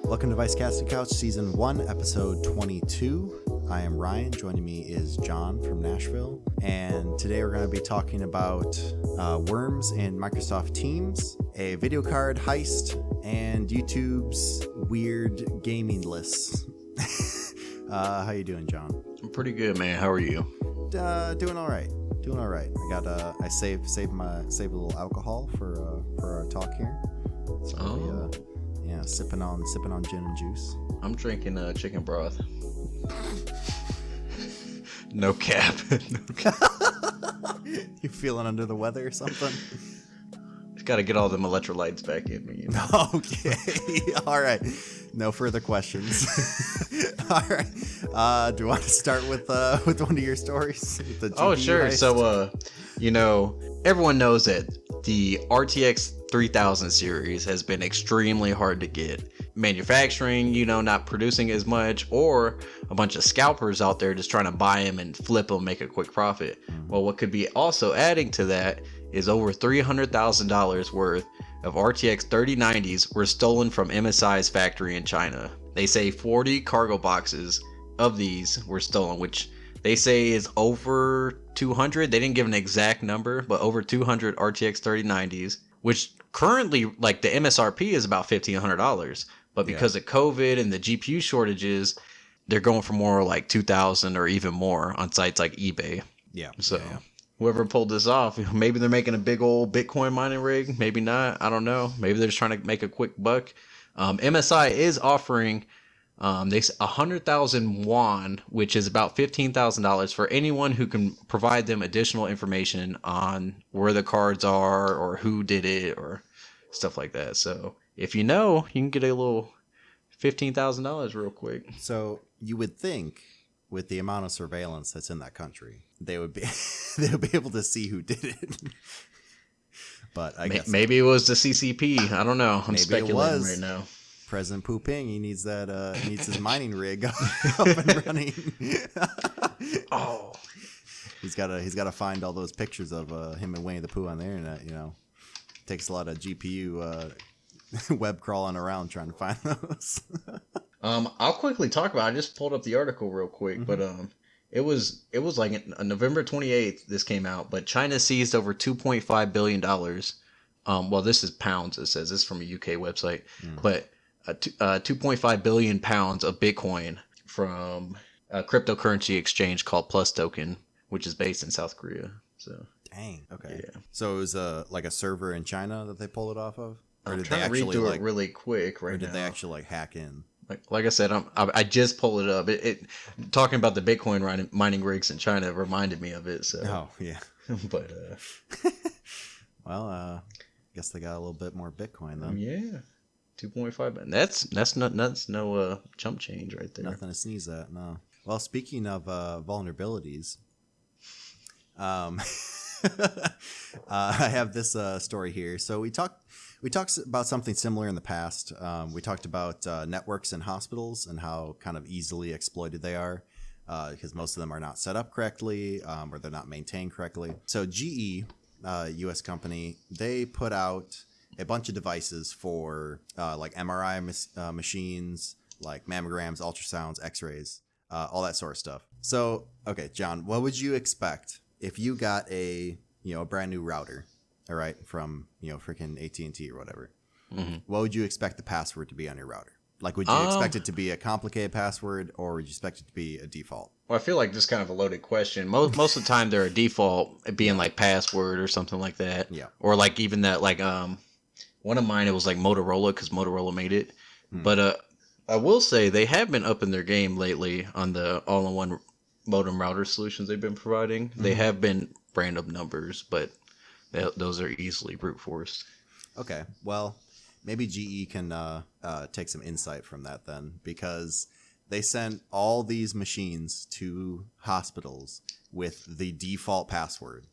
Welcome to Vice Casting Couch, Season 1, Episode 22. I am Ryan. Joining me is John from Nashville. And today we're going to be talking about worms in Microsoft Teams, a video card heist, and YouTube's weird gaming lists. How you doing, John? I'm pretty good, man. How are you? Doing all right. I got I saved a little alcohol for our talk here. So yeah, sipping on gin and juice. I'm drinking chicken broth. No cap. You feeling under the weather or something? Got to get all them electrolytes back in me. You know? Okay. All right. No further questions. All right. Do you want to start with one of your stories? Oh, sure. Heist? So, everyone knows that the RTX 3000 series has been extremely hard to get. Manufacturing, not producing as much, or a bunch of scalpers out there just trying to buy them and flip them, make a quick profit. Well, what could be also adding to that is over $300,000 worth of RTX 3090s were stolen from MSI's factory in China. They say 40 cargo boxes of these were stolen, which they say is over 200. They didn't give an exact number, but over 200 RTX 3090s, which currently, like, the MSRP is about $1,500. But because of COVID and the GPU shortages, they're going for more like 2,000 or even more on sites like eBay. Yeah. So whoever pulled this off, maybe they're making a big old Bitcoin mining rig. Maybe not. I don't know. Maybe they're just trying to make a quick buck. MSI is offering 100,000 won, which is about $15,000 for anyone who can provide them additional information on where the cards are or who did it or stuff like that. So if you can get a little $15,000 real quick. So you would think, with the amount of surveillance that's in that country, they would be able to see who did it. But I guess maybe it was the CCP. I don't know. I'm speculating right now. President Pu Ping, he needs his mining rig up and running. Oh, he's got to find all those pictures of him and Winnie the Pooh on the internet. Takes a lot of GPU web crawling around trying to find those. I'll quickly talk about it. I just pulled up the article real quick, but it was like on November 28th this came out, but China seized over $2.5 billion. Well, this is pounds, it says. This is from a UK website. But 2.5 billion pounds of Bitcoin from a cryptocurrency exchange called Plus Token, which is based in South Korea. So dang. Okay. Yeah. Yeah. So it was like a server in China that they pulled it off of? Or I'm did trying they to read actually through it really quick right now. Or did they actually hack in? Like I said, I just pulled it up. It talking about the Bitcoin mining rigs in China reminded me of it. So. Oh yeah. But well, guess they got a little bit more Bitcoin then. Yeah, 2.5. That's no chump change right there. Nothing to sneeze at. No. Well, speaking of vulnerabilities, I have this story here. So we talked about something similar in the past. We talked about networks in hospitals and how kind of easily exploited they are because most of them are not set up correctly or they're not maintained correctly. So GE, U.S. company, they put out a bunch of devices for like MRI machines, like mammograms, ultrasounds, x-rays, all that sort of stuff. So, okay, John, what would you expect if you got a brand new router? All right, from freaking AT&T or whatever. What would you expect the password to be on your router? Like, would you expect it to be a complicated password, or would you expect it to be a default? Well, I feel like this is kind of a loaded question. Most of the time, they're a default being like password or something like that. Yeah. Or like even that, like one of mine, it was like Motorola because Motorola made it. But I will say they have been upping their game lately on the all-in-one modem router solutions they've been providing. They have been random numbers, but those are easily brute forced. Okay, well, maybe GE can take some insight from that then, because they sent all these machines to hospitals with the default password.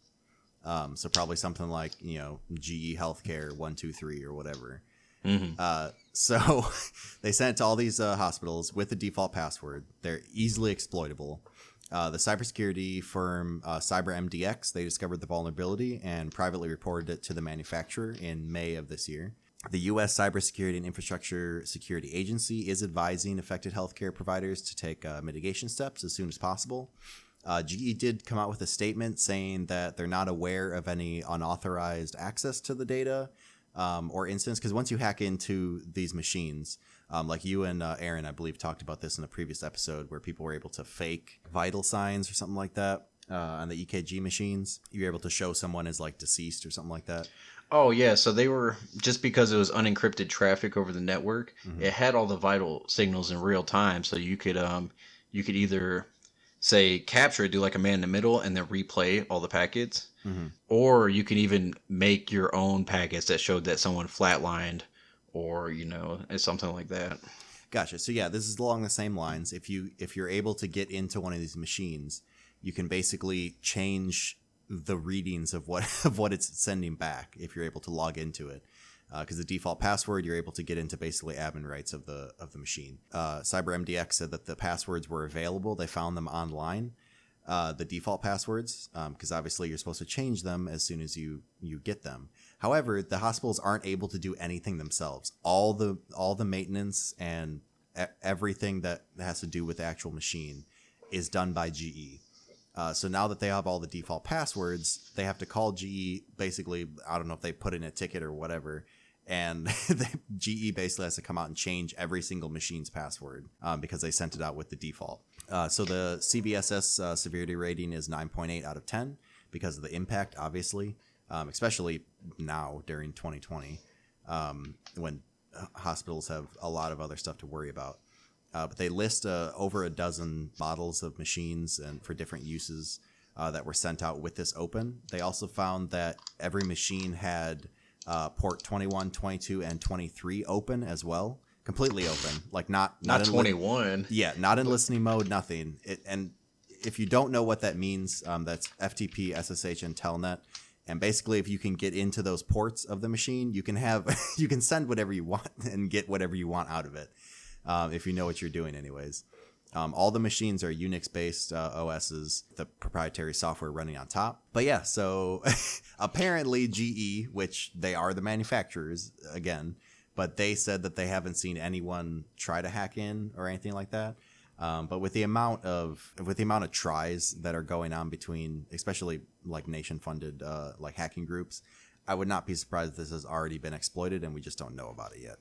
So probably something like GE Healthcare 123 or whatever. So they sent it to all these hospitals with the default password. They're easily exploitable. The cybersecurity firm CyberMDX, they discovered the vulnerability and privately reported it to the manufacturer in May of this year. The U.S. Cybersecurity and Infrastructure Security Agency is advising affected healthcare providers to take mitigation steps as soon as possible. GE did come out with a statement saying that they're not aware of any unauthorized access to the data or incidents, because once you hack into these machines, like you and Aaron, I believe, talked about this in a previous episode where people were able to fake vital signs or something like that on the EKG machines. You're able to show someone as like deceased or something like that. Oh yeah, so they were, just because it was unencrypted traffic over the network, it had all the vital signals in real time, so you could either say capture it, do like a man in the middle, and then replay all the packets, or you can even make your own packets that showed that someone flatlined, or something like that. Gotcha. So yeah, this is along the same lines. If you're able to get into one of these machines, you can basically change the readings of what it's sending back if you're able to log into it, because the default password, you're able to get into basically admin rights of the machine. CyberMDX said that the passwords were available. They found them online, the default passwords, because obviously you're supposed to change them as soon as you get them. However, the hospitals aren't able to do anything themselves. All the maintenance and everything that has to do with the actual machine is done by GE. So now that they have all the default passwords, they have to call GE. Basically, I don't know if they put in a ticket or whatever, and GE basically has to come out and change every single machine's password because they sent it out with the default. So the CBSS severity rating is 9.8 out of 10 because of the impact, obviously, especially now during 2020 when hospitals have a lot of other stuff to worry about. But they list over a dozen models of machines and for different uses that were sent out with this open. They also found that every machine had port 21, 22, and 23 open as well, completely open, like not in 21. Not in listening mode, nothing. And if you don't know what that means, that's FTP, SSH, and Telnet. And basically, if you can get into those ports of the machine, you can you can send whatever you want and get whatever you want out of it. If you know what you're doing anyways. All the machines are Unix-based OSs, the proprietary software running on top. But yeah, so apparently GE, which they are the manufacturers, again, but they said that they haven't seen anyone try to hack in or anything like that. But with the amount of tries that are going on between, especially like nation-funded like hacking groups, I would not be surprised if this has already been exploited and we just don't know about it yet.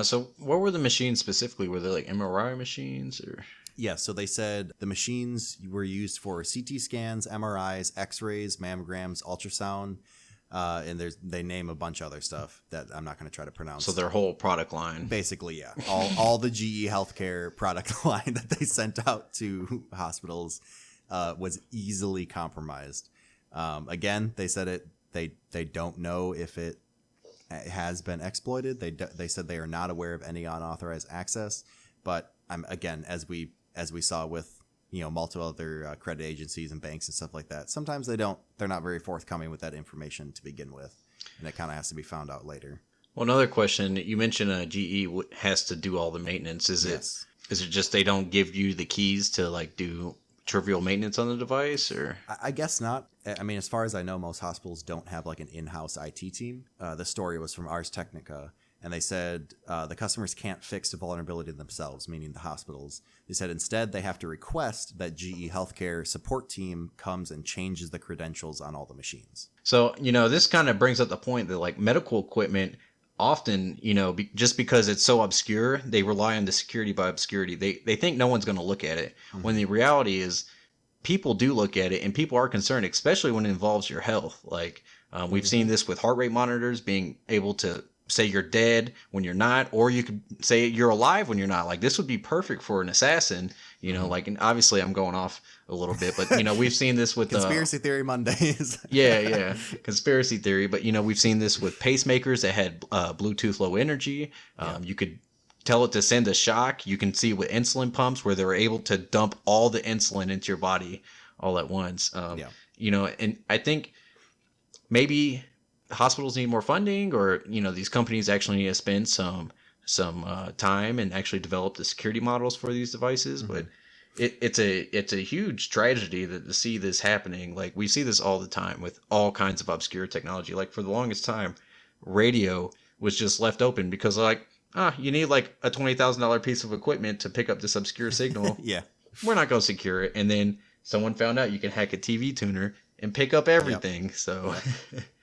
So what were the machines specifically? Were they like MRI machines or? Yeah, so they said the machines were used for CT scans, MRIs, X-rays, mammograms, ultrasound, and they name a bunch of other stuff that I'm not going to try to pronounce. So their whole product line. Basically, yeah. All the GE healthcare product line that they sent out to hospitals was easily compromised. Again, they said they don't know if it has been exploited. They said they are not aware of any unauthorized access, but again, as we saw with multiple other credit agencies and banks and stuff like that, sometimes they're not very forthcoming with that information to begin with, and it kind of has to be found out later. Well, another question, you mentioned GE has to do all the maintenance. Is it just they don't give you the keys to like do trivial maintenance on the device, or? I guess not. I mean, as far as I know, most hospitals don't have like an in-house IT team. The story was from Ars Technica, and they said the customers can't fix the vulnerability themselves, meaning the hospitals. They said instead they have to request that GE Healthcare support team comes and changes the credentials on all the machines. So, this kind of brings up the point that like medical equipment often, just because it's so obscure, they rely on the security by obscurity. They think no one's going to look at it, when the reality is people do look at it, and people are concerned, especially when it involves your health. Like we've seen this with heart rate monitors being able to say you're dead when you're not, or you could say you're alive when you're not. Like this would be perfect for an assassin, like, and obviously I'm going off a little bit, but we've seen this with Conspiracy Theory Mondays. yeah, conspiracy theory. But we've seen this with pacemakers that had Bluetooth Low Energy. You could tell it to send a shock. You can see with insulin pumps where they were able to dump all the insulin into your body all at once. And I think maybe hospitals need more funding, or these companies actually need to spend some time and actually develop the security models for these devices. But it's a huge tragedy to see this happening. Like we see this all the time with all kinds of obscure technology. Like for the longest time, radio was just left open because like, you need like a $20,000 piece of equipment to pick up this obscure signal. Yeah. We're not going to secure it. And then someone found out you can hack a TV tuner and pick up everything. Yep. So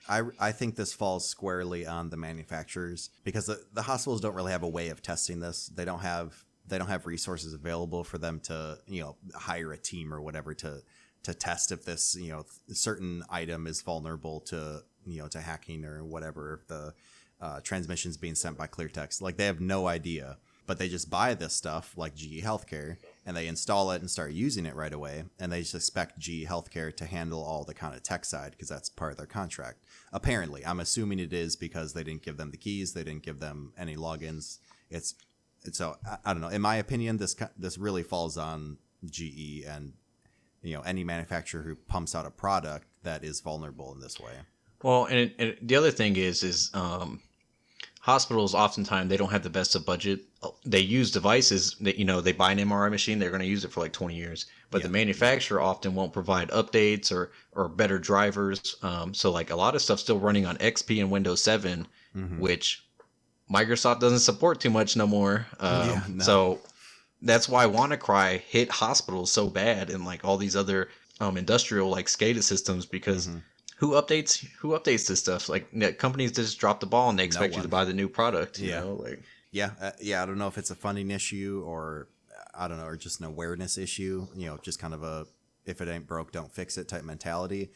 I think this falls squarely on the manufacturers because the hospitals don't really have a way of testing this. They don't have resources available for them to, hire a team or whatever to test if this, certain item is vulnerable to, to hacking or whatever, if the transmission's being sent by clear text. Like, they have no idea, but they just buy this stuff like GE Healthcare and they install it and start using it right away. And they just expect GE Healthcare to handle all the kind of tech side because that's part of their contract. Apparently, I'm assuming it is because they didn't give them the keys. They didn't give them any logins. So I don't know. In my opinion, this really falls on GE and, any manufacturer who pumps out a product that is vulnerable in this way. Well, and the other thing is hospitals oftentimes they don't have the best of budget. They use devices that, they buy an MRI machine, they're going to use it for like 20 years. But the manufacturer often won't provide updates or better drivers. So like a lot of stuff's still running on XP and Windows 7, which Microsoft doesn't support too much no more. So that's why WannaCry hit hospitals so bad and like all these other industrial like SCADA systems because who updates this stuff? Like companies just drop the ball and they expect you to buy the new product. You know, like I don't know if it's a funding issue or I don't know, or just an awareness issue. Just kind of a if it ain't broke, don't fix it type mentality.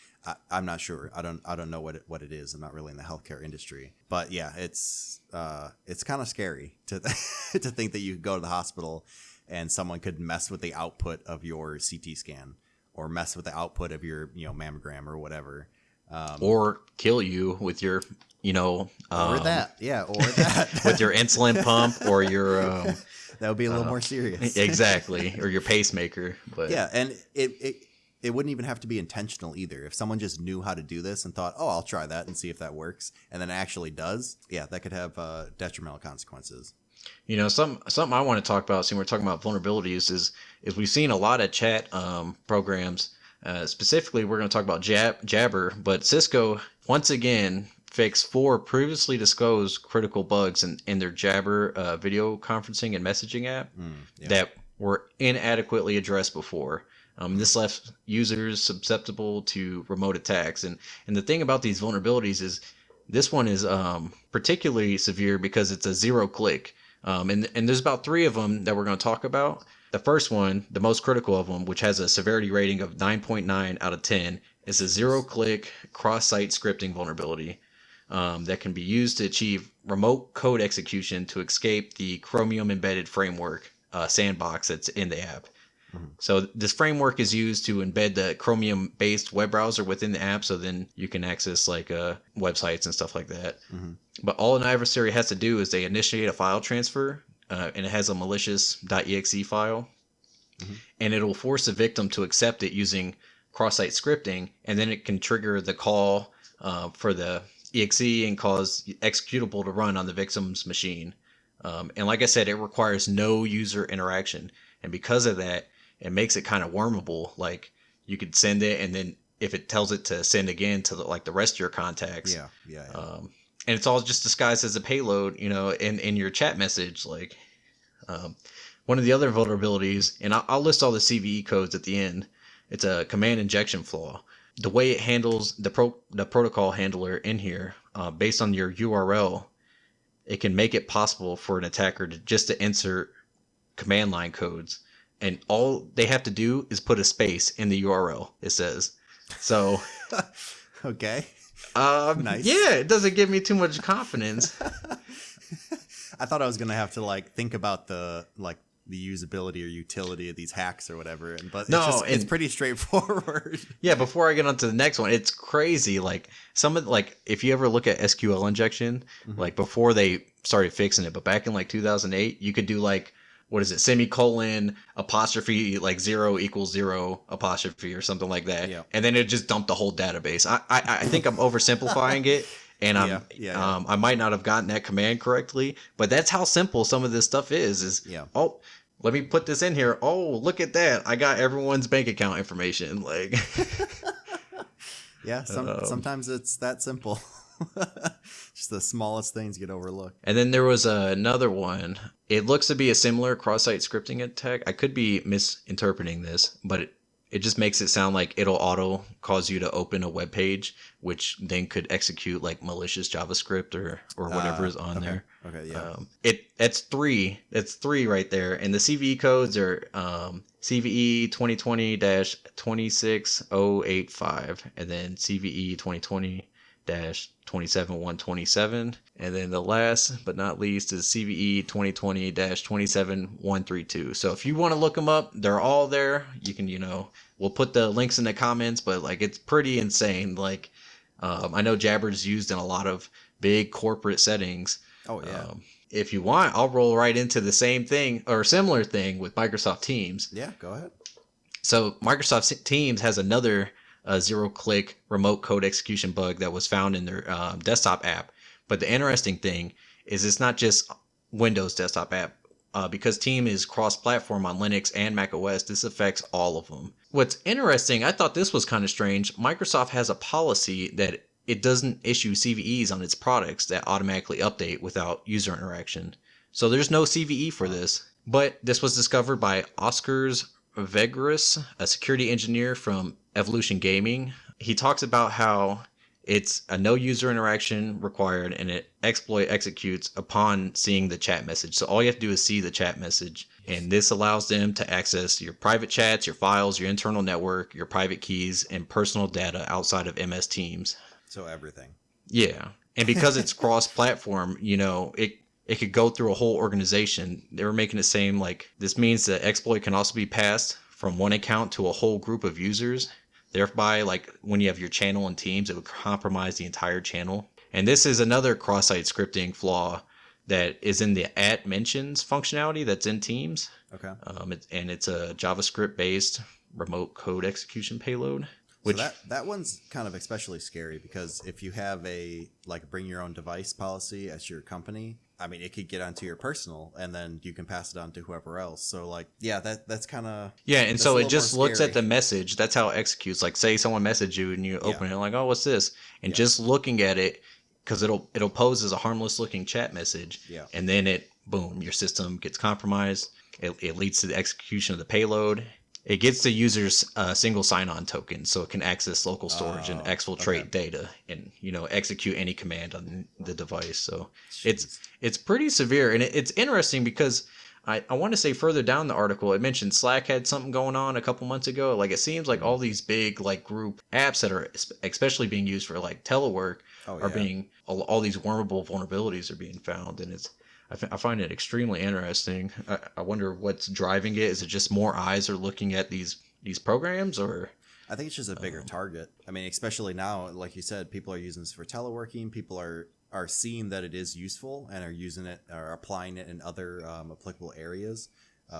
I'm not sure. I don't know what it is. I'm not really in the healthcare industry, but yeah, it's kind of scary to to think that you could go to the hospital and someone could mess with the output of your CT scan or mess with the output of your mammogram or whatever. Or kill you with your, or that with your insulin pump or your, that would be a little more serious. Exactly. Or your pacemaker. But yeah. And it wouldn't even have to be intentional either. If someone just knew how to do this and thought, I'll try that and see if that works. And then it actually does. Yeah. That could have detrimental consequences. Something I want to talk about, since we're talking about vulnerabilities, is we've seen a lot of chat programs. Specifically, we're going to talk about Jabber, but Cisco once again fixed 4 previously disclosed critical bugs in their Jabber video conferencing and messaging app that were inadequately addressed before. This left users susceptible to remote attacks. And the thing about these vulnerabilities is this one is particularly severe because it's a 0-click. And there's about 3 of them that we're going to talk about. The first one, the most critical of them, which has a severity rating of 9.9 out of 10, is a 0-click cross-site scripting vulnerability that can be used to achieve remote code execution to escape the Chromium embedded framework sandbox that's in the app. So this framework is used to embed the Chromium-based web browser within the app, so then you can access like websites and stuff like that. But all an adversary has to do is they initiate a file transfer, and it has a malicious .exe file, and it'll force the victim to accept it using cross-site scripting, and then it can trigger the call for the exe and cause executable to run on the victim's machine. And like I said, it requires no user interaction, and because of that, it makes it kind of wormable. Like you could send it, and then if it tells it to send again to the rest of your contacts, and it's all just disguised as a payload, in your chat message. Like one of the other vulnerabilities, and I'll list all the CVE codes at the end. It's a command injection flaw. The way it handles the protocol handler in here, based on your URL, it can make it possible for an attacker to insert command line codes. And all they have to do is put a space in the URL, it says. So, okay. Nice. Yeah, it doesn't give me too much confidence. I thought I was going to have to think about the usability or utility of these hacks or whatever. But it's pretty straightforward. Yeah. Before I get on to the next one, it's crazy. Like if you ever look at SQL injection, before they started fixing it, but back in 2008, you could do what is it, semicolon, apostrophe, 0 equals 0 apostrophe or something like that. Yeah. And then it just dumped the whole database. I think I'm oversimplifying it. And I might not have gotten that command correctly, but that's how simple some of this stuff is. Oh, let me put this in here. Oh, look at that. I got everyone's bank account information. Yeah. Sometimes it's that simple. Just the smallest things get overlooked. And then there was another one. It looks to be a similar cross-site scripting attack. I could be misinterpreting this, but it just makes it sound like it'll auto cause you to open a web page, which then could execute like malicious JavaScript or whatever is on there. Okay, yeah. That's three. That's three right there. And the CVE codes are CVE 2020-26085, and then CVE 2020-27127, and then the last but not least is CVE 2020-27132. So if you want to look them up, they're all there. You can, we'll put the links in the comments, but like it's pretty insane. Like I know Jabber's used in a lot of big corporate settings. Oh yeah. If you want, I'll roll right into the same thing or similar thing with Microsoft Teams. Yeah, go ahead. So Microsoft Teams has another zero-click remote code execution bug that was found in their desktop app. But the interesting thing is it's not just Windows desktop app. Because Teams is cross-platform on Linux and Mac OS, this affects all of them. What's interesting, I thought this was kind of strange. Microsoft has a policy that it doesn't issue CVEs on its products that automatically update without user interaction. So there's no CVE for this. But this was discovered by Oscars Vegris, a security engineer from Evolution Gaming. He talks about how it's a no user interaction required and it exploit executes upon seeing the chat message. So all you have to do is see the chat message. And this allows them to access your private chats, your files, your internal network, your private keys, and personal data outside of MS Teams. So everything. Yeah. And because it's cross-platform, it could go through a whole organization. They were making it seem like this means that exploit can also be passed from one account to a whole group of users. Thereby, like when you have your channel in Teams, it would compromise the entire channel. And this is another cross-site scripting flaw that is in the @mentions functionality that's in Teams. Okay. It's a JavaScript-based remote code execution payload. Which so that one's kind of especially scary because if you have a bring your own device policy at your company, I mean, it could get onto your personal and then you can pass it on to whoever else. So that's kind of... Yeah, and so it just looks at the message. That's how it executes. Like say someone messaged you and you open it like, oh, what's this? And just looking at it, because it'll pose as a harmless looking chat message. Yeah. And then your system gets compromised. It leads to the execution of the payload. It gets the user's single sign-on token, so it can access local storage and exfiltrate data and execute any command on the device. So it's pretty severe, and it's interesting because I want to say further down the article it mentioned Slack had something going on a couple months ago. Like it seems like all these big group apps that are especially being used for telework are being all these wormable vulnerabilities are being found, and I find it extremely interesting. I wonder what's driving it. Is it just more eyes are looking at these programs, or? I think it's just a bigger target. I mean, especially now, like you said, people are using this for teleworking. People are seeing that it is useful and are using it or applying it in other applicable areas.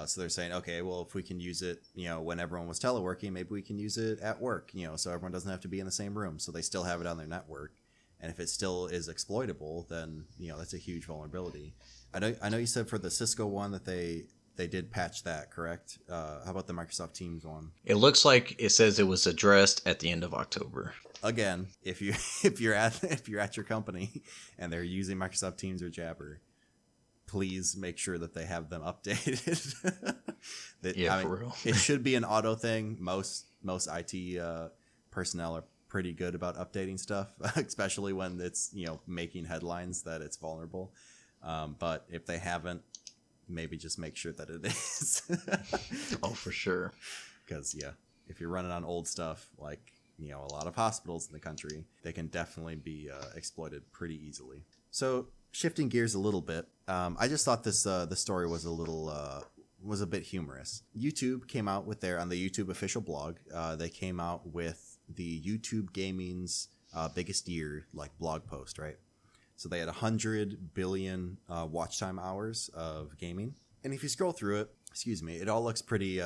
So they're saying, okay, well, if we can use it, when everyone was teleworking, maybe we can use it at work, so everyone doesn't have to be in the same room. So they still have it on their network. And if it still is exploitable, then, that's a huge vulnerability. I know you said for the Cisco one that they did patch that, correct? How about the Microsoft Teams one? It looks like it says it was addressed at the end of October. Again, if you're at your company and they're using Microsoft Teams or Jabber, please make sure that they have them updated. For real. It should be an auto thing. Most IT personnel are pretty good about updating stuff, especially when it's making headlines that it's vulnerable. But if they haven't, maybe just make sure that it is. Oh, for sure. Because if you're running on old stuff, a lot of hospitals in the country, they can definitely be exploited pretty easily. So shifting gears a little bit, I just thought this the story was a bit humorous. YouTube came out with on the YouTube official blog, they came out with the YouTube Gaming's biggest year blog post, right? So they had 100 billion watch time hours of gaming. And if you scroll through it, it all looks pretty,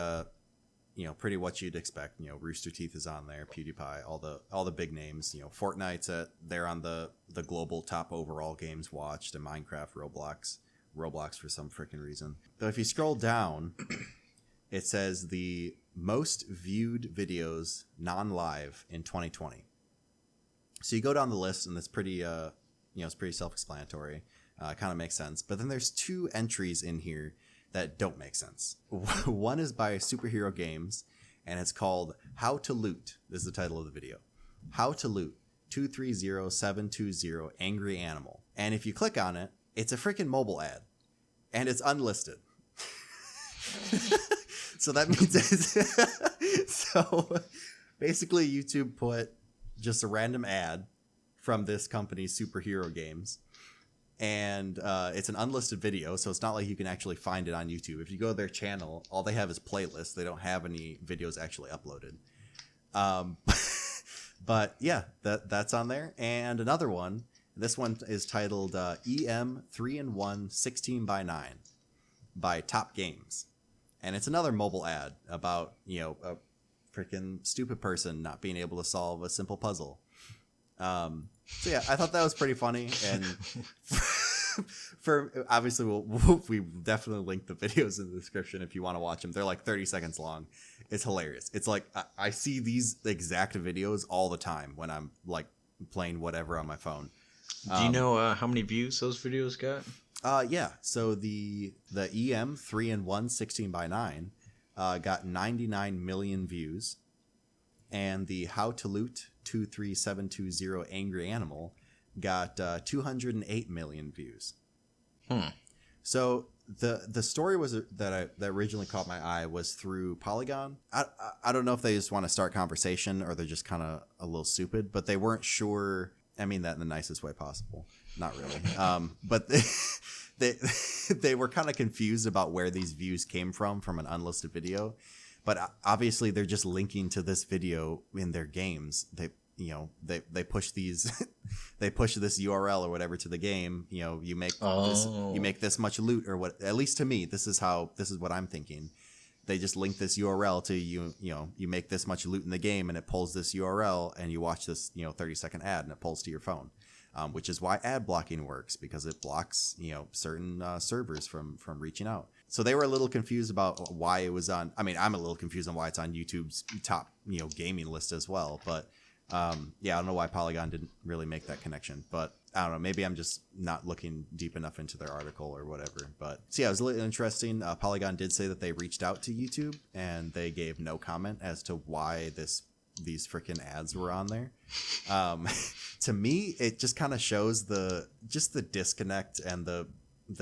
pretty what you'd expect. Rooster Teeth is on there, PewDiePie, all the big names. Fortnite's they're on the global top overall games watched, and Minecraft, Roblox for some freaking reason. But if you scroll down, it says the most viewed videos non-live in 2020. So you go down the list, and it's pretty, it's pretty self-explanatory. Kind of makes sense. But then there's 2 entries in here that don't make sense. One is by Superhero Games, and it's called How to Loot. This is the title of the video. How to Loot 230720 Angry Animal. And if you click on it, it's a freaking mobile ad. And it's unlisted. So that means so basically YouTube put just a random ad from this company, Superhero Games. And it's an unlisted video, so it's not like you can actually find it on YouTube. If you go to their channel, all they have is playlists. They don't have any videos actually uploaded. But yeah, that's on there. And another one, this one is titled EM 3-in-1 16:9 by Top Games. And it's another mobile ad about, a freaking stupid person not being able to solve a simple puzzle. So yeah, I thought that was pretty funny. And for obviously we definitely link the videos in the description if you want to watch them. They're like 30 seconds long. It's hilarious. It's like I see these exact videos all the time when I'm like playing whatever on my phone. Do you know how many views those videos got? Yeah. So the EM 3-in-1 16:9 got 99 million views, and the How to Loot 23720 Angry Animal got 208 million views. So the story was that originally caught my eye was through Polygon. I don't know if they just want to start conversation or they're just kind of a little stupid, but they weren't sure. I mean that in the nicest way possible. Not really. But they were kind of confused about where these views came from an unlisted video. But obviously they're just linking to this video in their games. They push these they push this URL or whatever to the game. You make this much loot or what, at least to me, this is what I'm thinking. They just link this URL to you make this much loot in the game, and it pulls this URL, and you watch this 30-second ad, and it pulls to your phone, which is why ad blocking works, because it blocks certain servers from reaching out. So they were a little confused about why it was on. I mean, I'm a little confused on why it's on YouTube's top gaming list as well. But I don't know why Polygon didn't really make that connection, but I don't know. Maybe I'm just not looking deep enough into their article or whatever. But so yeah, it was a little interesting. Polygon did say that they reached out to YouTube and they gave no comment as to why these freaking ads were on there. To me, it just kind of shows the disconnect and the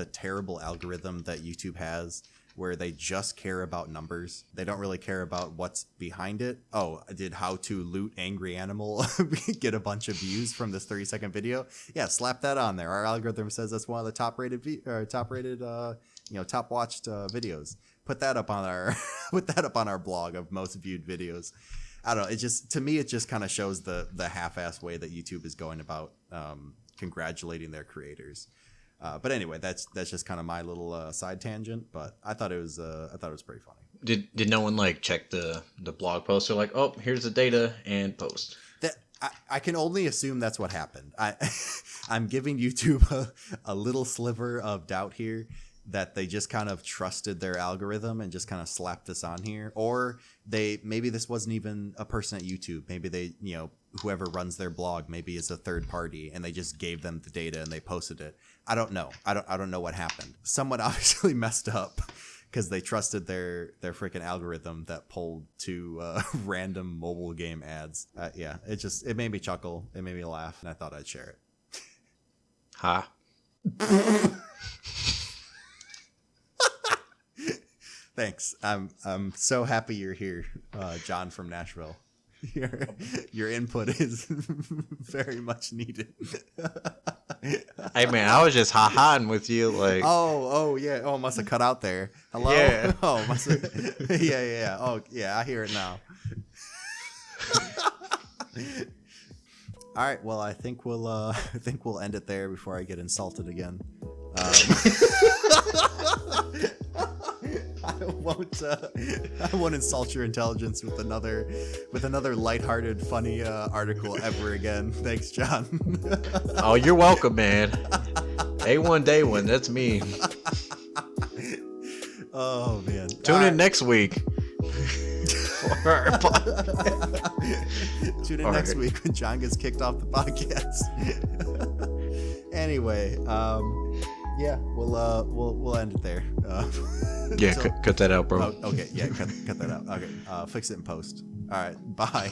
terrible algorithm that YouTube has, where they just care about numbers. They don't really care about what's behind it. Oh, did How to Loot Angry Animal get a bunch of views from this 30-second video? Yeah, slap that on there. Our algorithm says that's one of the top watched videos. Put that up on our blog of most viewed videos. I don't know. It just, to me, it just kind of shows the half-assed way that YouTube is going about congratulating their creators. But anyway, that's just kind of my little side tangent. But I thought it was pretty funny. Did no one check the blog post? They're like, oh, here's the data and post. That I can only assume that's what happened. I'm giving YouTube a little sliver of doubt here that they just kind of trusted their algorithm and just kind of slapped this on here, or maybe this wasn't even a person at YouTube. Maybe they whoever runs their blog maybe is a third party and they just gave them the data and they posted it. I don't know. I don't know what happened. Someone obviously messed up because they trusted their freaking algorithm that pulled to random mobile game ads. It made me chuckle. It made me laugh, and I thought I'd share it. Ha. Thanks. I'm so happy you're here, John from Nashville. Your input is very much needed. Hey man, I was just ha-haing with you, like. Oh yeah. Oh, must have cut out there. Hello. Yeah. Oh, must have. Yeah. Oh yeah, I hear it now. All right. Well, I think we'll end it there before I get insulted again. I won't insult your intelligence with another lighthearted, funny article ever again. Thanks, John. Oh, you're welcome, man. A1 Day 1, that's me. Oh man. Tune in next week. for our podcast. Tune in All next right. week when John gets kicked off the podcast. Anyway, yeah, we'll end it there. Yeah, so- cut that out, bro. okay, yeah, cut that out. Okay, fix it in post. All right, bye.